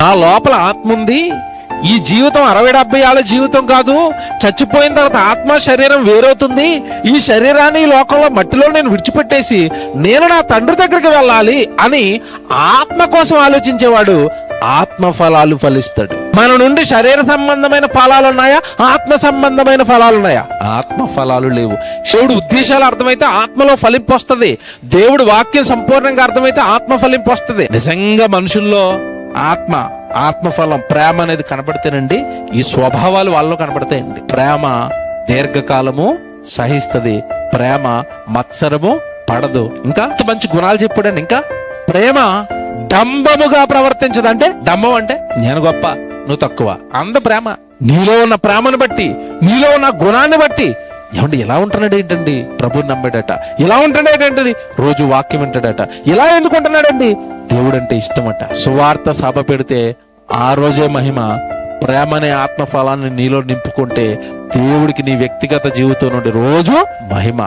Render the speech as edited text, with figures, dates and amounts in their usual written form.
నా లోపల ఆత్మ ఉంది. ఈ జీవితం 60-70 ఏళ్ళ జీవితం కాదు. చచ్చిపోయిన తర్వాత ఆత్మ శరీరం వేరవుతుంది. ఈ శరీరాన్ని ఈ లోకంలో మట్టిలో నేను విడిచిపెట్టేసి నేను నా తండ్రి దగ్గరికి వెళ్ళాలి అని ఆత్మ కోసం ఆలోచించేవాడు ఆత్మ ఫలాలు ఫలిస్తాడు. మన నుండి శరీర సంబంధమైన ఫలాలు ఉన్నాయా, ఆత్మ సంబంధమైన ఫలాలు ఉన్నాయా? ఆత్మ ఫలాలు లేవు. దేవుడు ఉద్దేశాలు అర్థమైతే ఆత్మలో ఫలింపు వస్తుంది. దేవుడు వాక్యం సంపూర్ణంగా అర్థమైతే ఆత్మ ఫలింపు వస్తుంది. నిజంగా మనుషుల్లో ఆత్మఫలం ప్రేమ అనేది కనపడితేనండి ఈ స్వభావాలు వాళ్ళలో కనపడతాయండి. ప్రేమ దీర్ఘకాలము సహిస్తుంది, ప్రేమ మత్సరము పడదు. ఇంకా మంచి గుణాలు చెప్పాడండి. ఇంకా ప్రేమ డంబముగా ప్రవర్తించదు. అంటే డంబం అంటే నేను గొప్ప నువ్వు తక్కువ అంద ప్రేమ. నీలో ఉన్న ప్రేమను బట్టి, నీలో ఉన్న గుణాన్ని బట్టి ఏమంటే ఇలా ఉంటున్నాడు ఏంటండి, ప్రభుని నమ్మాడట. ఇలా ఉంటున్నాడు ఏంటండి, రోజు వాక్యం వింటాడట. ఇలా ఎందుకు ఉంటున్నాడండి, దేవుడు అంటే ఇష్టమట. సువార్త సభ పెడితే ఆ రోజే మహిమ. ప్రేమ అనే ఆత్మఫలాన్ని నీలో నింపుకుంటే దేవుడికి నీ వ్యక్తిగత జీవితం నుండి రోజు మహిమ.